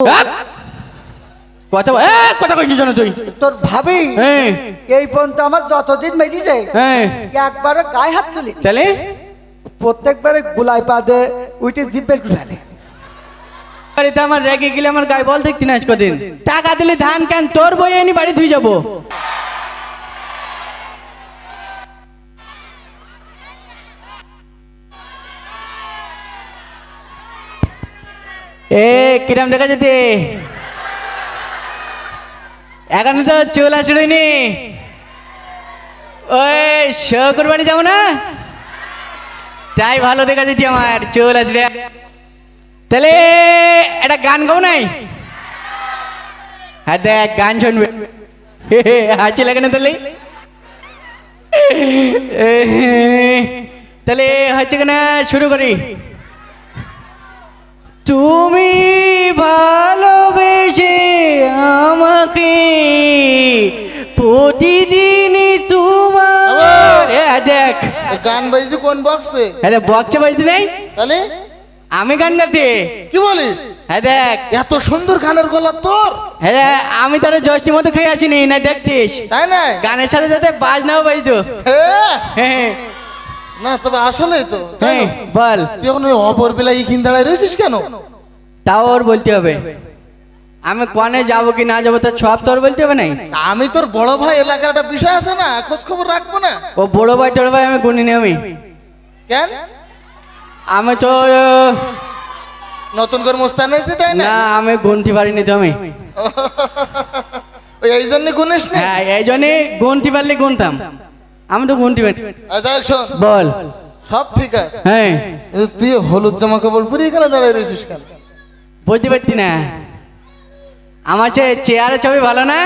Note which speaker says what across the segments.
Speaker 1: কথা কথা কইছিস জানো তুই
Speaker 2: তোর ভাবি এই পর্যন্ত আমার যতদিন মেজি যায় একবারও গায়ে হাত তুলি
Speaker 1: তাহলে
Speaker 2: প্রত্যেকবারে গুলাই পা দে উইটে জিপের গুলালে
Speaker 1: বাড়িতে আমার রেগে গেলে আমার গায়ে বল দেখতি না আজ কদিন টাকা দিলে ধান কেন তোর বই এনে বাড়ি ধুই যাবো কিরাম দেখা যেতে এখন তো চুল আসড়িনি ওই শকুর বাড়ি যাবো না তাই ভালো দেখা যেতি আমার চুল আসড়ে তাহলে একটা গান গাও নাই হ্যাঁ দেখ গান শুনবে হাসি লাগে না তাহলে তাহলে হচ্ছে কিনা শুরু করি তুমি ভালোবেসে আমাকে প্রতিদিনই তোমার দেখ
Speaker 3: গান বাজতে কোন বক্সে?
Speaker 1: আরে বক্সে বাজতে নাই
Speaker 3: তাহলে
Speaker 1: আমি গান গাতে
Speaker 3: কি বলিস?
Speaker 1: হ্যাঁ দেখ
Speaker 3: এত সুন্দর গানের গলা তোর।
Speaker 1: হ্যাঁ আমি তোর জষ্টি মতো খেয়ে আসিনি না দেখতিস
Speaker 3: তাই না?
Speaker 1: গানের সাথে সাথে বাজনাও বাজতো হ্যাঁ
Speaker 3: না তবে আসলেই তো
Speaker 1: হ্যাঁ বল
Speaker 3: তুই এখন ওই অপর বেলা ইখিন দাঁড়ায় রয়েছিস কেন?
Speaker 1: তাও ওর বলতে হবে আমি কনে যাবো কি না যাবো তার সব তোর বলতে হবে নাই
Speaker 3: আমি তোর বড় ভাই, এলাকার একটা বিষয় আছে না, খোঁজ খবর রাখবো না?
Speaker 1: ও বড় ভাই টোড় ভাই আমি গুনিনি আমি
Speaker 3: কেন
Speaker 1: আমি তো
Speaker 3: নতুন করে মোস্তান হয়েছে তাই না?
Speaker 1: না আমি গুনতে পারিনি তো আমি
Speaker 3: ওই এই জন্য গুনিস না?
Speaker 1: হ্যাঁ এই জন্যে গুনতে পারলে গুনতাম আমি তো গুনতে পারি
Speaker 3: আচ্ছা শোন,
Speaker 1: বল
Speaker 3: সব ঠিক আছে,
Speaker 1: হ্যাঁ
Speaker 3: তুই হলুদ জামা কাপড় পরে এখানে দাঁড়ায় রয়েছিস কেন?
Speaker 1: বুঝতে পারছি না আমার চেয়ারে ছবি ভালো না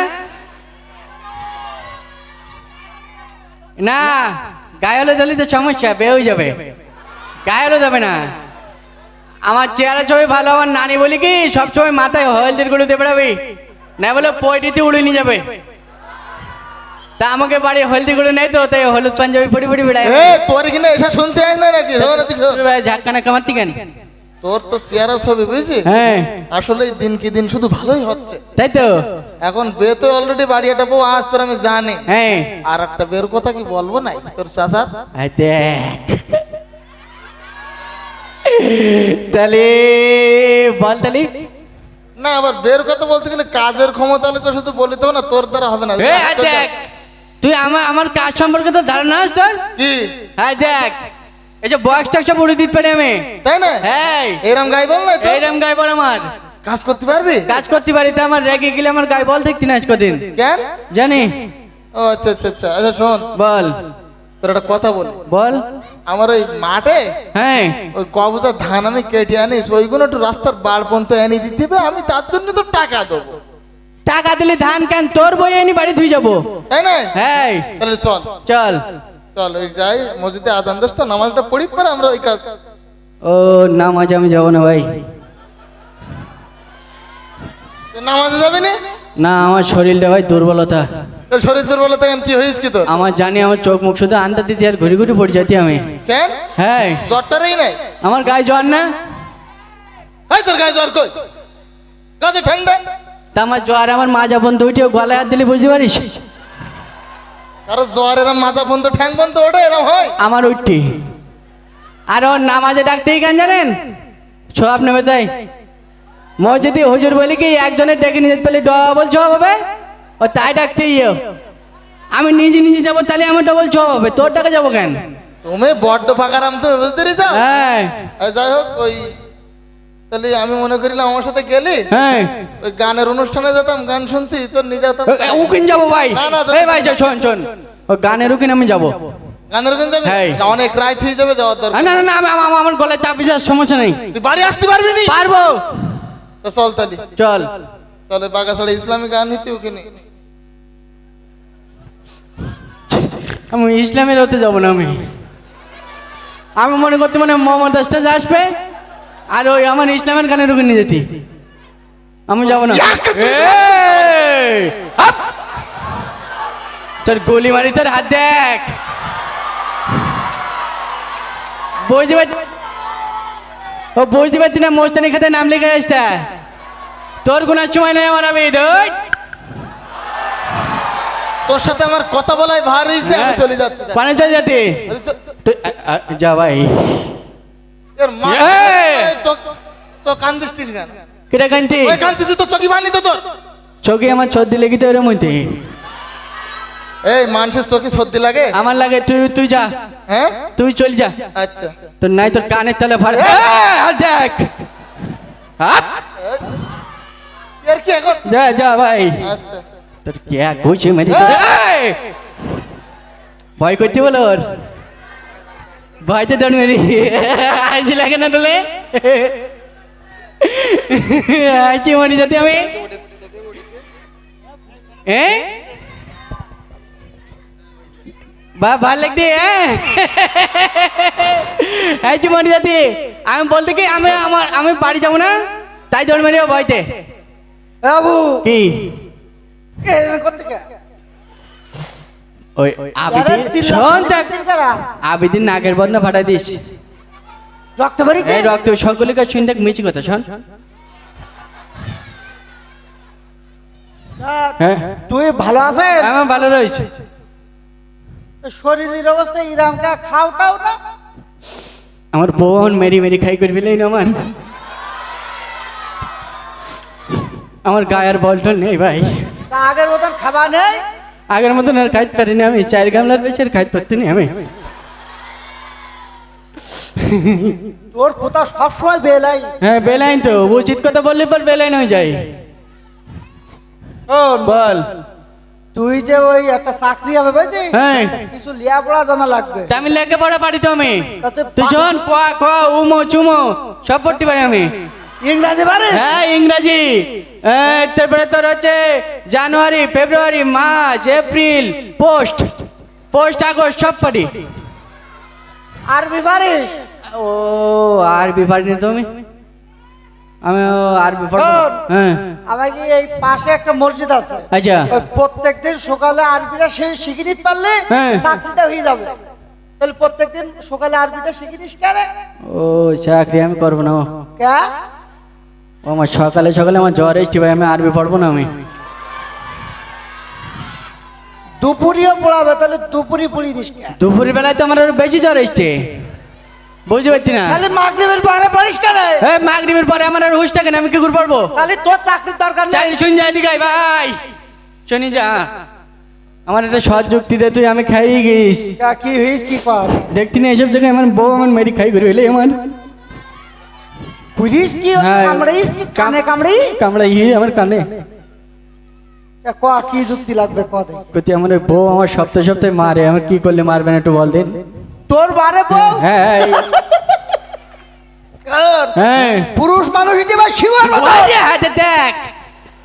Speaker 1: না গায়ে হলে ধরলে তো সমস্যা বেয়ে হয়ে যাবে গায়ে হলে যাবে না আমার চেয়ারে ছবি ভালো আমার নানি বলি কি সবসময় মাথায় হলদের গুলো দিয়ে বেড়াবি না বলে পয়টিতে উড়ে নিয়ে যাবে তা আমাকে বাড়ি হলদি গুলো নেই তো তাই হলুদ পাঞ্জাবি পরি পরি বেড়ায়
Speaker 3: তোর কিনা এসা শুনতে আয় না নাকি?
Speaker 1: ঝাক্কানা কামার কেন
Speaker 3: তোর তো চেয়ারা ছবি বুঝছিস?
Speaker 1: হ্যাঁ
Speaker 3: আসলে দিন কি দিন শুধু ভালোই হচ্ছে।
Speaker 1: তাই তো
Speaker 3: এখন বিয়ে তো অলরেডি বাড়ি একটা বউ আজ তোর আমি জানি,
Speaker 1: হ্যাঁ
Speaker 3: আর একটা বের কথা কি বলবো নাই তোর চাচার?
Speaker 1: দেখ তাহলে বল তাহলে
Speaker 3: না আবার বের কথা বলতে গেলে কাজের ক্ষমতা লোকে শুধু বলিতে হবে না, তোর দ্বারা হবে না।
Speaker 1: দেখ তুই আমার কাজ সম্পর্কে তো ধারণা আছে তোর
Speaker 3: কি?
Speaker 1: হ্যাঁ দেখ এই যে বক্স টক্স সব উড়ে দিতে পারি আমি
Speaker 3: তাই না?
Speaker 1: হ্যাঁ
Speaker 3: এরম গাই বল না
Speaker 1: এইরকম গায়ে বল আমার
Speaker 3: কাজ করতে পারবি?
Speaker 1: কাজ করতে পারি তো আমার রেগে গেলে আমার গায়ে বল দেখতি না আজ কদিন
Speaker 3: কেন?
Speaker 1: জানি
Speaker 3: ও আচ্ছা আচ্ছা আচ্ছা আচ্ছা শোন,
Speaker 1: বল
Speaker 3: তোর একটা কথা বলি।
Speaker 1: বল
Speaker 3: আমার ওই মাঠে
Speaker 1: হ্যাঁ
Speaker 3: ওই কবজা ধান আমি কেটে আনিস, ওইগুলো একটু রাস্তার বাড় পর্যন্ত এনে দিতে হবে, আমি তার জন্য তো টাকা দেবো।
Speaker 1: টাকা দিলে ধান কেন তোর বই এনে বাড়ি ধুই যাবো
Speaker 3: তাই না?
Speaker 1: হ্যাঁ
Speaker 3: তাহলে চল
Speaker 1: চল
Speaker 3: চল ওই যাই মসজিদে আজান দোস্ত নামাজটা পড়ি পরে আমরা ওই কাজ।
Speaker 1: ও নামাজ আমি যাবো না ভাই
Speaker 3: তুই নামাজে যাবি না?
Speaker 1: না আমার শরীরটা ভাই দুর্বলতা
Speaker 3: তোর শরীর দুর্বলতা কেন, কি হয়েছে কি তোর?
Speaker 1: আমার জানি আমার চোখ মুখ শুধু আনতে দিতে আর ঘুরি ঘুরি পড়ে যাচ্ছি আমি
Speaker 3: কেন?
Speaker 1: হ্যাঁ
Speaker 3: জ্বরটারই নাই?
Speaker 1: আমার গায়ে জ্বর না
Speaker 3: এই তোর গায়ে জ্বর কই? গাছে ঠান্ডা?
Speaker 1: তা আমার জ্বর আমার মাজা বন্ধ উঠে গলায় হাত দিলে বুঝতে পারিস
Speaker 3: কারো জ্বর এরম মাথা বন্ধ ঠ্যাং বন্ধ ওটা এরম হয়?
Speaker 1: আমার উঠটি আর ওর নামাজে ডাকতেই কেন জানেন সব নেবে তাই মসজিদে হুজুর বলি কি একজনের ডেকে নিয়ে যেতে পারলে ডবল সব হবে ও তাই ডাকতেই আমি নিজে নিজে যাবো তাহলে আমার ডবল সব হবে তোর টাকা যাবো কেন
Speaker 3: তুমি বড্ড ফাঁকারাম তো বুঝতে পেরেছ?
Speaker 1: হ্যাঁ
Speaker 3: যাই হোক ওই তাহলে আমি মনে করিলাম আমার সাথে গেলি
Speaker 1: হ্যাঁ
Speaker 3: ওই গানের অনুষ্ঠানে যেতাম, গান শুনতি, তোর নিজে যেতাম।
Speaker 1: উকিন যাবো ভাই
Speaker 3: না, না,
Speaker 1: এই ভাই শোন শোন ও গানের উকিন আমি যাবো
Speaker 3: গানের ওখানে যাবি?
Speaker 1: হ্যাঁ।
Speaker 3: না, অনেক রাত হয়ে যাবে যাওয়ার দরকার।
Speaker 1: না না না আমার গলায় তাপ বিশাল সমস্যা নেই
Speaker 3: তুই বাড়ি আসতে পারবি না?
Speaker 1: পারবো
Speaker 3: তো চল তালি
Speaker 1: চল
Speaker 3: চলে বাগাছড়া ইসলামিক গান নিতে ওখানে।
Speaker 1: আমি ইসলামের হতে যাবো না আমি মনে করতে মানে মোহাম্মদ আস্তাজ আসবে আর ওই আমার ইসলামের গানের ওখানে নিয়ে যেতি আমি যাবো না এই, হাপ! তোর গলি মারি তোর হাত দেখ বুঝতে পারছি না মোস্তানি খাতে নাম লিখে আসতে তোর গুনার সময় নেই আমার আমি ধুর।
Speaker 3: তোর সাথে আমার কথা বলাই ভার হয়েছে, আমি চলে যাচ্ছি।
Speaker 1: পানে চলে যাতে তুই যা ভাই।
Speaker 3: এর মা
Speaker 1: এই!
Speaker 3: চোখ চোখ কান্দিস কেন?
Speaker 1: কেটা কান্তি
Speaker 3: ওই কান্দিস তো চোখই বানি তো তোর।
Speaker 1: চোখে আমার সর্দি লেগে তো এরম হইতে
Speaker 3: এই মানুষের চোখে সর্দি লাগে?
Speaker 1: আমার লাগে। তুই তুই যা,
Speaker 3: হ্যাঁ
Speaker 1: তুই চল যা।
Speaker 3: আচ্ছা
Speaker 1: তোর নাই তোর কানের তলে ভার দেখ। হাপ!
Speaker 3: এর কি এখন?
Speaker 1: যা যা ভাই।
Speaker 3: আচ্ছা
Speaker 1: তোর কে ঘুষে মেরে ভয় করতে বলো ওর ভয়তে দৌড় মেরি হাসি লাগে না তোলে হাসি মরি যাতে আমি বা ভাল লাগতে হাসি মরি যাতে আমি বলতে কি আমি বাড়ি যাবো না, তাই দৌড় মেরি ভয়তে।
Speaker 2: বাবু
Speaker 1: কি
Speaker 2: এরকম করতে কে?
Speaker 1: ওই আবিদিন শোন দেখ, আবিদিন নাকের বন্ধ ফাটাই দিস।
Speaker 2: রক্ত ভরি
Speaker 1: এই রক্ত সকলে কাছে শুন দেখ মিছি কথা শোন। হ্যাঁ
Speaker 2: তুই ভালো আছিস?
Speaker 1: আমার ভালো রয়েছে।
Speaker 2: শরীরের অবস্থা ইরামকা খাওটাও না।
Speaker 1: আমার বোন মেরি মেরি খাই করবি না আমার গায়ের বলটল নেই ভাই।
Speaker 2: তা আগের মতন খাবার নেই?
Speaker 1: আগের মতন আর খাইতে পারিনি আমি, 4 গামলার বেশি আর খাইতে পারতিনি আমি।
Speaker 2: তোর কোথা সবসময় বেলাই।
Speaker 1: হ্যাঁ বেলাইন তো, উচিত কথা বললে পর বেলাইন হয়ে যায়।
Speaker 2: শোন,
Speaker 1: বল।
Speaker 2: তুই যে ওই একটা চাকরি হবে বুঝছিস?
Speaker 1: হ্যাঁ।
Speaker 2: কিছু লেখাপড়া জানা লাগবে।
Speaker 1: তা আমি লেখা পড়া পারি তো আমি।
Speaker 2: তাতে
Speaker 1: তুই শোন ক খ উমো চুমো সব পড়তে পারি আমি।
Speaker 2: ইংরাজি পারে?
Speaker 1: হ্যাঁ ইংরাজি। তারপরে তোর হচ্ছে জানুয়ারি ফেব্রুয়ারি মার্চ এপ্রিল পোস্ট আগস্ট সব পারি।
Speaker 2: আরবি পারিস?
Speaker 1: ও আরবি পারিনি তো আমি আরবি পড়বো।
Speaker 2: শোন,
Speaker 1: হ্যাঁ
Speaker 2: আমাকে এই পাশে একটা মসজিদ আছে।
Speaker 1: আচ্ছা
Speaker 2: ওই প্রত্যেকদিন সকালে আরবিটা শিখে নিতে পারলে
Speaker 1: হ্যাঁ।
Speaker 2: চাকরিটা হয়ে যাবে। তাহলে প্রত্যেকদিন সকালে আরবিটা শিখে নিস কেন?
Speaker 1: ও চাকরি আমি করবো না।
Speaker 2: কে?
Speaker 1: ও আমার সকালে সকালে আমার জ্বর এসছি ভাই, আমি আরবি পড়বো না আমি।
Speaker 2: দুপুরিও পড়াবে, তাহলে দুপুরি পড়িয়ে দিস কেন?
Speaker 1: দুপুরের বেলায় তো আমার আরো বেশি জ্বর এসছে, বুঝতে পারছি না।
Speaker 2: তাহলে মাগরিবের পরে পড়িস কেন?
Speaker 1: হ্যাঁ মাগরিবের পরে আমার আর হুশ থাকে না, আমি কি করে পড়বো?
Speaker 2: তাহলে তোর চাকরির দরকার নেই।
Speaker 1: চাকরি শুন যাই দিগাই ভাই, শুনি যা। আমার একটা সৎ যুক্তি দে তুই, আমি খাই গিস।
Speaker 2: কি হইস কি পার?
Speaker 1: দেখতি না এইসব জায়গায় আমার বউ আমার মেরি খাই করে এলে আমার
Speaker 2: পুলিশ কি
Speaker 1: হ্যাঁ।
Speaker 2: কামড়াইস কি কানে কামড়ি?
Speaker 1: কামড়াই আমার কানে।
Speaker 2: ক কি যুক্তি লাগবে ক দে।
Speaker 1: কতি আমার ওই বউ আমার সপ্তাহে সপ্তাহে মারে, আমার কি করলে মারবে না একটু বল দিন।
Speaker 2: তোর বারে বউ?
Speaker 1: হ্যাঁ হ্যাঁ
Speaker 2: পুরুষ মানুষ হিসেবে শিওর মতো
Speaker 1: ওরে হাতে দেখ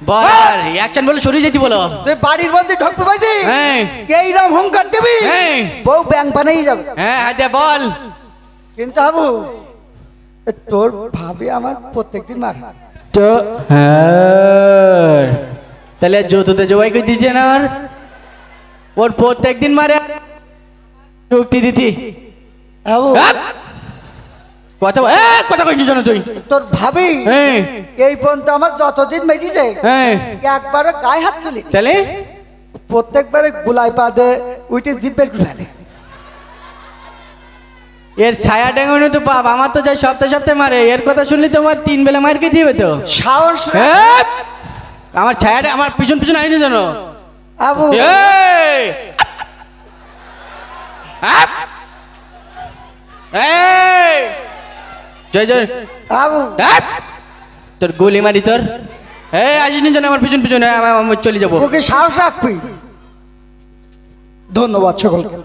Speaker 1: বল আর অ্যাকশন বলে সরিয়ে যেতে বলো।
Speaker 2: তুই বাড়ির মধ্যে ঢুকতে পাইছি?
Speaker 1: হ্যাঁ
Speaker 2: এইরকম হুঙ্কার দিবি
Speaker 1: হ্যাঁ
Speaker 2: বউ ব্যাং বানাই যাবে।
Speaker 1: হ্যাঁ হাতে বল।
Speaker 2: কিন্তু আবু তোর ভাবে আমার প্রত্যেকদিন মার।
Speaker 1: তো হ্যাঁ তাহলে যৌতুতে জবাই করে দিচ্ছে না আর ওর প্রত্যেকদিন মারে যুক্তি দিতি।
Speaker 2: আবু
Speaker 1: কথা কথা কইছিস জানো তুই?
Speaker 2: তোর ভাবি
Speaker 1: হ্যাঁ
Speaker 2: এই পর্যন্ত আমার যতদিন মেটি যায়
Speaker 1: হ্যাঁ
Speaker 2: একবারও গায়ে হাত তুলি।
Speaker 1: তাহলে
Speaker 2: প্রত্যেকবারে গুলাই পা দে উইটে জিপের গুলালে।
Speaker 1: এর ছায়া ডেঙ্গনে তো পাপ, আমার তো যাই সপ্তাহে সপ্তাহে মারে। এর কথা শুনলি তোমার 3 বেলা মার খেতে হবে তো।
Speaker 2: সাহস রাখ।
Speaker 1: হ্যাঁ, আমার ছায়াটা আমার পিছন পিছন আইনি জানো।
Speaker 2: আবু
Speaker 1: এই! আপ! এই! জয় জয়
Speaker 2: আবু
Speaker 1: আপ! তোর গুলি মারি তোর। এই আসিস নি জানো আমার পিছন পিছন, আমি চলে যাবো।
Speaker 2: ওকে সাহস রাখবি। ধন্যবাদ সকলকে।